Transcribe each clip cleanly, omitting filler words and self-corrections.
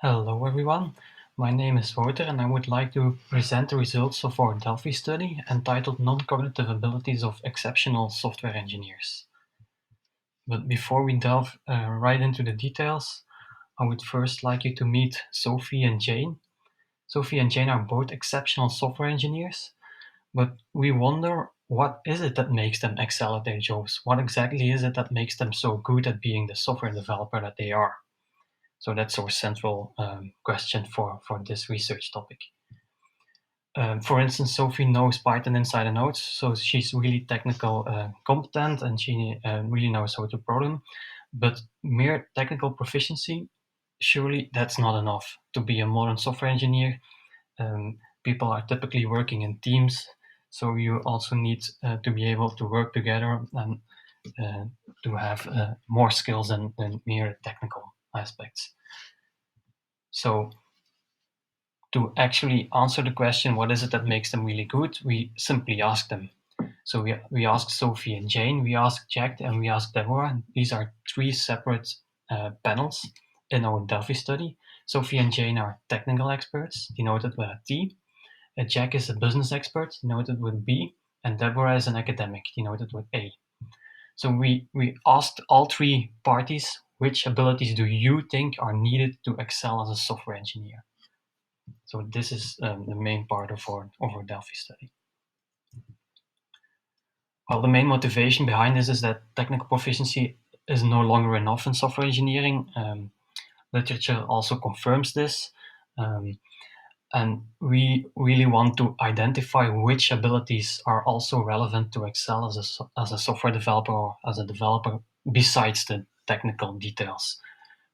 Hello everyone, my name is Wouter and I would like to present the results of our Delphi study entitled Non-Cognitive Abilities of Exceptional Software Engineers. But before we delve right into the details, I would first like you to meet Sophie and Jane. Sophie and Jane are both exceptional software engineers, but we wonder what is it that makes them excel at their jobs? What exactly is it that makes them so good at being the software developer that they are? So that's our central question for this research topic. For instance, Sophie knows Python inside and out, so she's really technical competent and she really knows how to program. But mere technical proficiency, surely that's not enough. To be a modern software engineer, people are typically working in teams, so you also need to be able to work together and to have more skills than mere technical aspects. So to actually answer the question, what is it that makes them really good, we simply ask them. So we asked Sophie and Jane, we asked Jack, and we asked Deborah. These are three separate panels in our Delphi study. Sophie and Jane are technical experts, denoted with a T. Jack is a business expert, denoted with B. And Deborah is an academic, denoted with A. So we asked all three parties, which abilities do you think are needed to excel as a software engineer? So this is the main part of our Delphi study. Well, the main motivation behind this is that technical proficiency is no longer enough in software engineering. Literature also confirms this. And we really want to identify which abilities are also relevant to excel as a software developer or as a developer besides the technical details.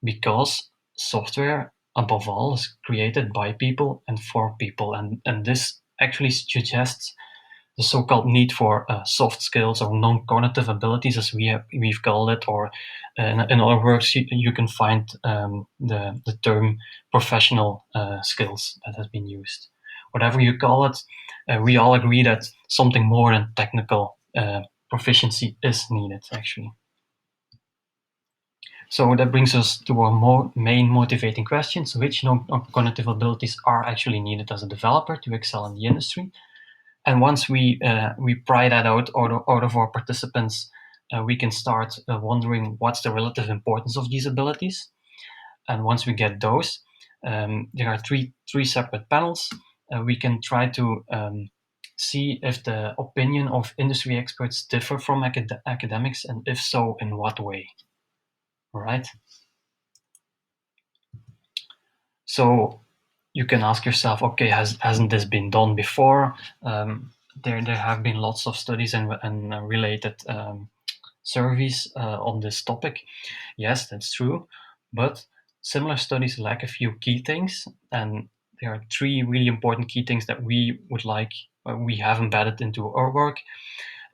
Because software, above all, is created by people and for people. And this actually suggests the so-called need for soft skills or non-cognitive abilities, as we've called it, or in other words, you can find the term professional skills that has been used. Whatever you call it, we all agree that something more than technical proficiency is needed, actually. So that brings us to our main motivating questions: which non-cognitive abilities are actually needed as a developer to excel in the industry? And once we pry that out of our participants, we can start wondering what's the relative importance of these abilities. And once we get those, there are three separate panels. We can try to see if the opinion of industry experts differ from academics, and if so, in what way. All right. So you can ask yourself, okay, hasn't this been done before? There have been lots of studies and related surveys on this topic. Yes, that's true, but similar studies lack a few key things, and there are three really important key things that we have embedded into our work.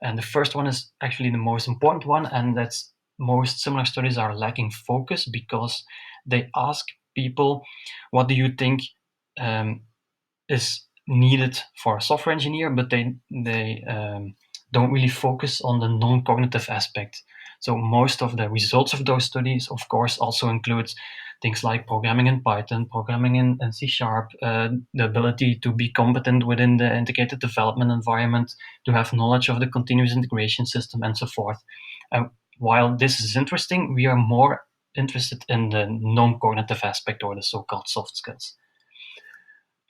And the first one is actually the most important one, and that's most similar studies are lacking focus because they ask people, what do you think is needed for a software engineer, but they don't really focus on the non-cognitive aspect. So most of the results of those studies, of course, also includes things like programming in Python, programming in C#, the ability to be competent within the integrated development environment, to have knowledge of the continuous integration system, and so forth. While this is interesting, we are more interested in the non-cognitive aspect, or the so-called soft skills.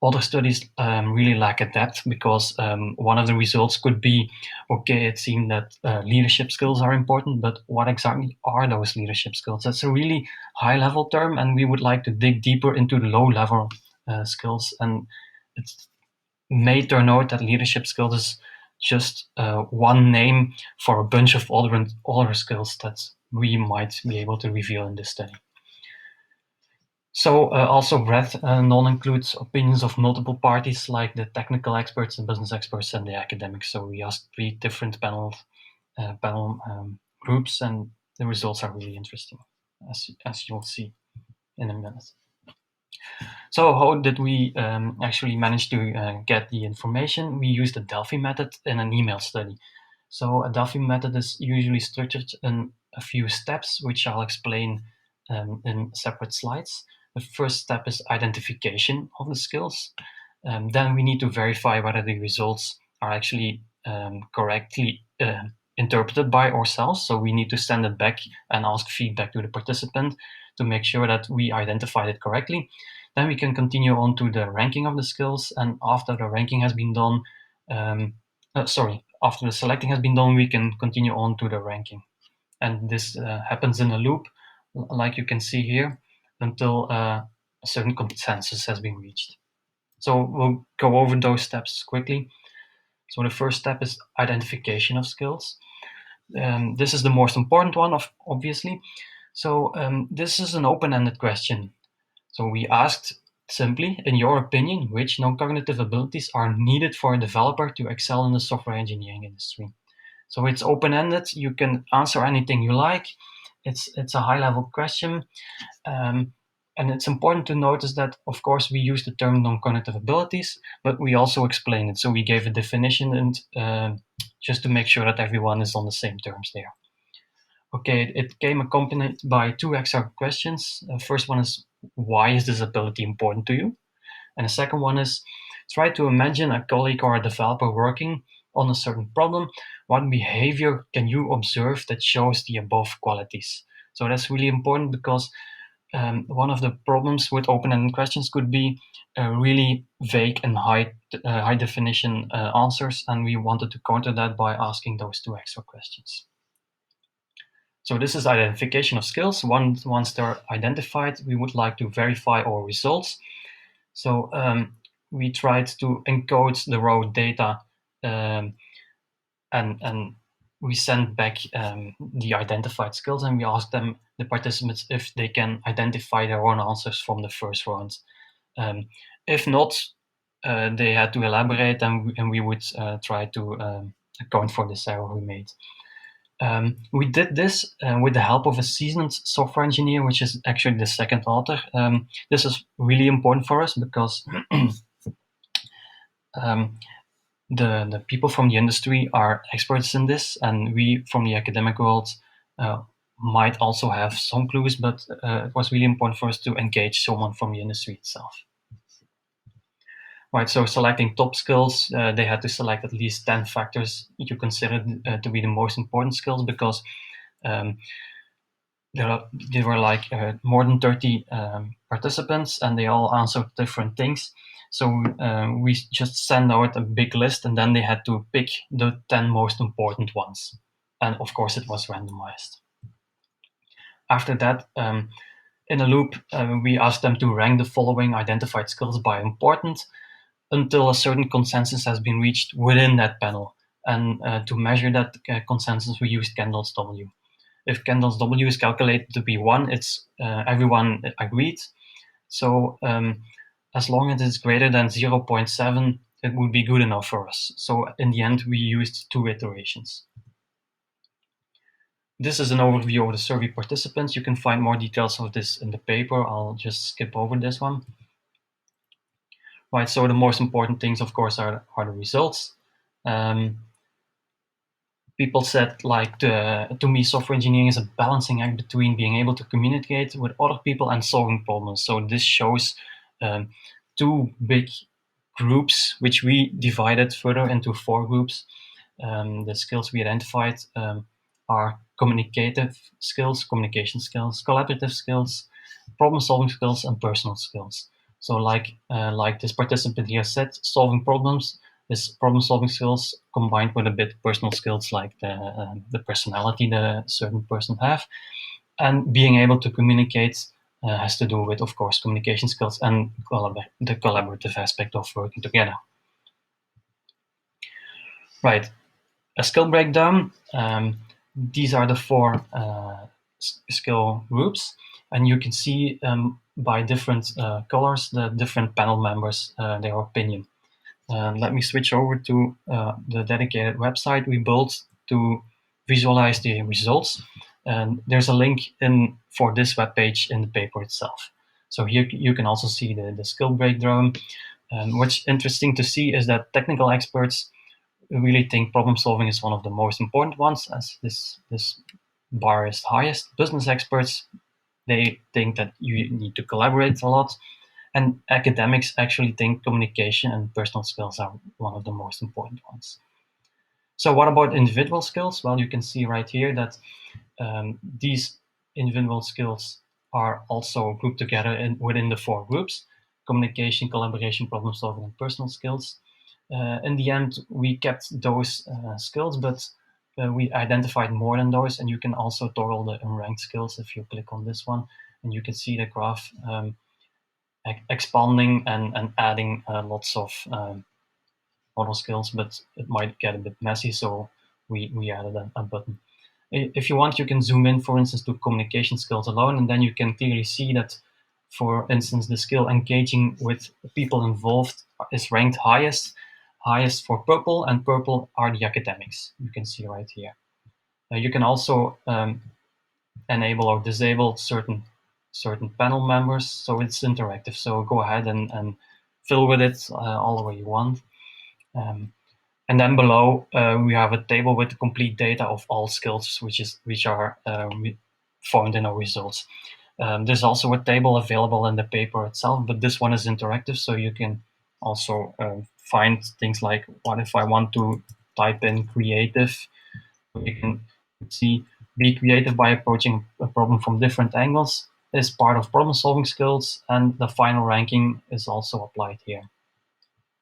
Other studies really lack at depth because one of the results could be, okay, it seemed that leadership skills are important, but what exactly are those leadership skills? That's a really high level term, and we would like to dig deeper into the low level skills. And it may turn out that leadership skills is just one name for a bunch of other skills that we might be able to reveal in this study. So also breadth non-includes opinions of multiple parties like the technical experts, the business experts, and the academics. So we asked three different panel groups, and the results are really interesting, as you'll see in a minute. So how did we actually manage to get the information? We used the Delphi method in an email study. So a Delphi method is usually structured in a few steps, which I'll explain in separate slides. The first step is identification of the skills. Then we need to verify whether the results are actually correctly interpreted by ourselves. So we need to send it back and ask feedback to the participant to make sure that we identified it correctly. Then we can continue on to the ranking of the skills. And after the ranking has been done, after the selecting has been done, we can continue on to the ranking. And this happens in a loop, like you can see here, until a certain consensus has been reached. So we'll go over those steps quickly. So the first step is identification of skills. This is the most important one, obviously. So this is an open-ended question. So we asked simply, in your opinion, which non-cognitive abilities are needed for a developer to excel in the software engineering industry? So it's open-ended. You can answer anything you like. It's a high-level question. And it's important to notice that, of course, we use the term non-cognitive abilities, but we also explain it. So we gave a definition and just to make sure that everyone is on the same terms there. Okay, it came accompanied by two extra questions. The first one is, why is this ability important to you? And the second one is, try to imagine a colleague or a developer working on a certain problem. What behavior can you observe that shows the above qualities? So that's really important because one of the problems with open-ended questions could be really vague and high definition answers, and we wanted to counter that by asking those two extra questions. So this is identification of skills. Once they're identified, we would like to verify our results. So we tried to encode the raw data and we sent back the identified skills, and we asked the participants, if they can identify their own answers from the first round. If not, they had to elaborate, and we would try to account for this error we made. We did this with the help of a seasoned software engineer, which is actually the second author. This is really important for us because the people from the industry are experts in this, and we from the academic world might also have some clues, but it was really important for us to engage someone from the industry itself. Right, so selecting top skills, they had to select at least 10 factors you consider to be the most important skills, because there were like more than 30 participants, and they all answered different things. So we just sent out a big list, and then they had to pick the 10 most important ones. And of course, it was randomized. After that, in a loop, we asked them to rank the following identified skills by importance until a certain consensus has been reached within that panel. And to measure that consensus, we used Kendall's W. If Kendall's W is calculated to be 1, it's everyone agreed. So as long as it's greater than 0.7, it would be good enough for us. So in the end, we used 2 iterations. This is an overview of the survey participants. You can find more details of this in the paper. I'll just skip over this one. Right, so the most important things, of course, are the results. People said, like, to me, software engineering is a balancing act between being able to communicate with other people and solving problems. So this shows 2 big groups, which we divided further into 4 groups. The skills we identified are communication skills, collaborative skills, problem-solving skills, and personal skills. So like this participant here said, solving problems is problem-solving skills combined with a bit personal skills, like the personality that a certain person have. And being able to communicate has to do with, of course, communication skills and the collaborative aspect of working together. Right, a skill breakdown. These are the 4 skill groups, and you can see by different colors the different panel members, their opinion. Let me switch over to the dedicated website we built to visualize the results. And there's a link for this webpage in the paper itself. So here you can also see the skill breakdown. What's interesting to see is that technical experts really think problem solving is one of the most important ones, as this bar is highest. Business experts They think that you need to collaborate a lot, and academics actually think communication and personal skills are one of the most important ones. So what about individual skills? Well, you can see right here that these individual skills are also grouped together within the four groups: communication, collaboration, problem solving, and personal skills. In the end, we kept those skills, but we identified more than those, and you can also toggle the unranked skills if you click on this one, and you can see the graph expanding and adding lots of model skills, but it might get a bit messy, so we added a button. If you want, you can zoom in, for instance, to communication skills alone, and then you can clearly see that, for instance, the skill engaging with people involved is ranked highest for purple, and purple are the academics. You can see right here. You can also enable or disable certain panel members, so it's interactive. So go ahead and fill with it all the way you want. And then below, we have a table with the complete data of all skills, which are found in our results. There's also a table available in the paper itself, but this one is interactive, so you can also find things like, what if I want to type in creative? You can see be creative by approaching a problem from different angles is part of problem solving skills, and the final ranking is also applied here.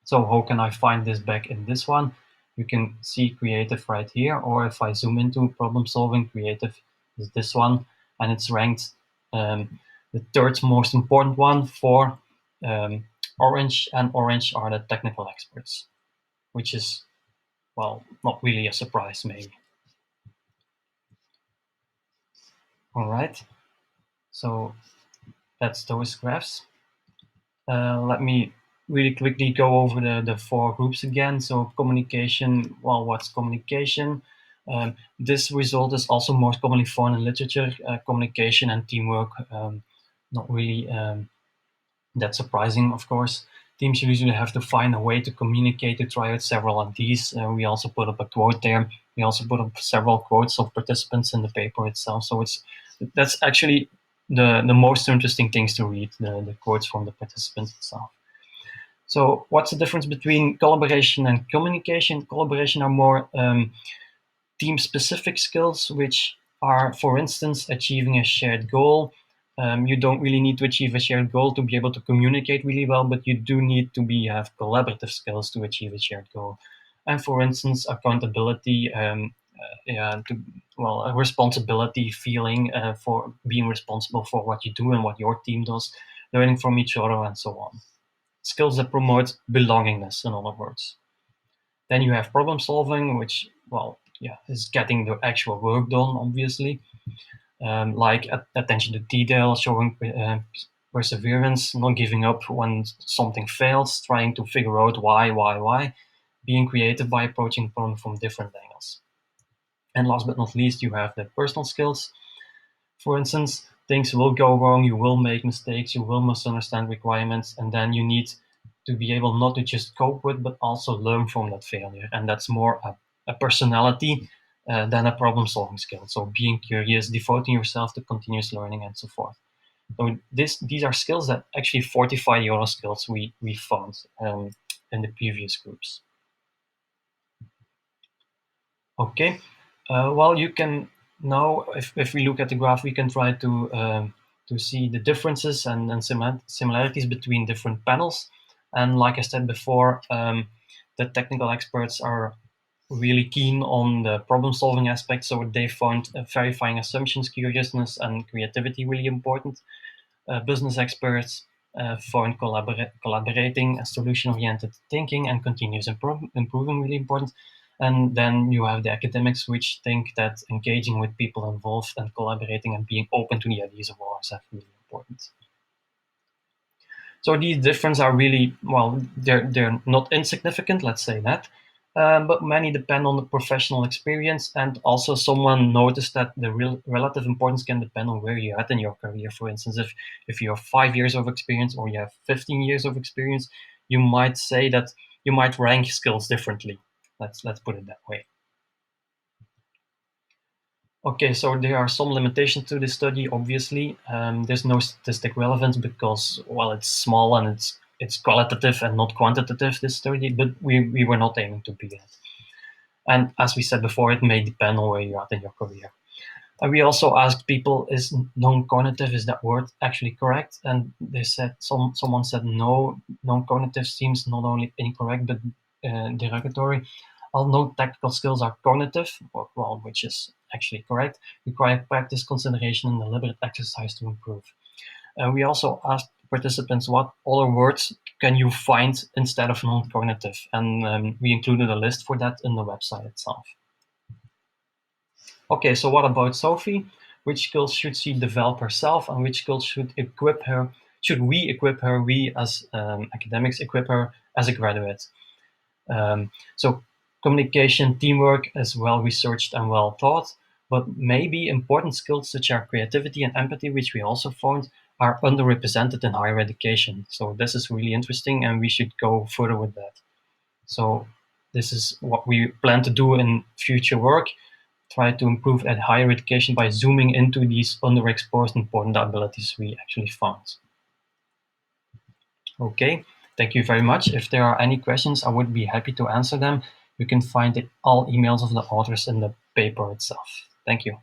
So how can I find this back in this one? You can see creative right here, or if I zoom into problem solving, creative is this one, and it's ranked the third most important one for orange, and orange are the technical experts, which is, well, not really a surprise maybe. All right, so that's those graphs. Let me really quickly go over the four groups again. So communication, well, what's communication? This result is also most commonly found in literature. Communication and teamwork, not really that surprising, of course. Teams usually have to find a way to communicate to try out several of these. We also put up a quote there. We also put up several quotes of participants in the paper itself. So that's actually the most interesting things to read, the quotes from the participants itself. So what's the difference between collaboration and communication? Collaboration are more team-specific skills, which are, for instance, achieving a shared goal. You don't really need to achieve a shared goal to be able to communicate really well, but you do need to have collaborative skills to achieve a shared goal. And for instance, accountability, yeah, a responsibility feeling for being responsible for what you do and what your team does, learning from each other, and so on. Skills that promote belongingness, in other words. Then you have problem solving, which, well, yeah, is getting the actual work done, obviously. Like attention to detail, showing perseverance, not giving up when something fails, trying to figure out why, being creative by approaching the problem from different angles. And last but not least, you have the personal skills. For instance, things will go wrong, you will make mistakes, you will misunderstand requirements, and then you need to be able not to just cope with, but also learn from that failure. And that's more a personality than a problem solving skill. So being curious, devoting yourself to continuous learning, and so forth. So these are skills that actually fortify the other skills we found in the previous groups. Okay. Well, you can now, if we look at the graph, we can try to see the differences and similarities between different panels. And like I said before, the technical experts are really keen on the problem-solving aspect, so they found verifying assumptions, curiousness, and creativity really important. Business experts found collaborating, solution-oriented thinking, and continuous improving really important. And then you have the academics, which think that engaging with people involved and collaborating and being open to the ideas of others are really important. So these differences are really, well, they're not insignificant, let's say that. But many depend on the professional experience, and also someone noticed that the real relative importance can depend on where you're at in your career. For instance, if you have 5 years of experience or you have 15 years of experience, you might say that you might rank skills differently. Let's put it that way. Okay, so there are some limitations to this study. Obviously, there's no statistic relevance because, well, it's small and it's qualitative and not quantitative. This study, but we were not aiming to be it. And as we said before, it may depend on where you're at in your career. And we also asked people, is non-cognitive, is that word actually correct? And they said, someone said no, non-cognitive seems not only incorrect but derogatory. Although technical skills are cognitive, well, which is actually correct, require practice, consideration, and deliberate exercise to improve. We also asked participants what other words can you find instead of non-cognitive, and we included a list for that in the website itself. Okay, so what about Sophie? Which skills should she develop herself, and which skills should equip her? Should we equip her? We as academics equip her as a graduate. So communication, teamwork is well researched and well taught, but maybe important skills such as creativity and empathy, which we also found, are underrepresented in higher education. So this is really interesting, and we should go further with that. So this is what we plan to do in future work, try to improve at higher education by zooming into these underexposed important abilities we actually found. Okay, thank you very much. If there are any questions, I would be happy to answer them. You can find all emails of the authors in the paper itself. Thank you.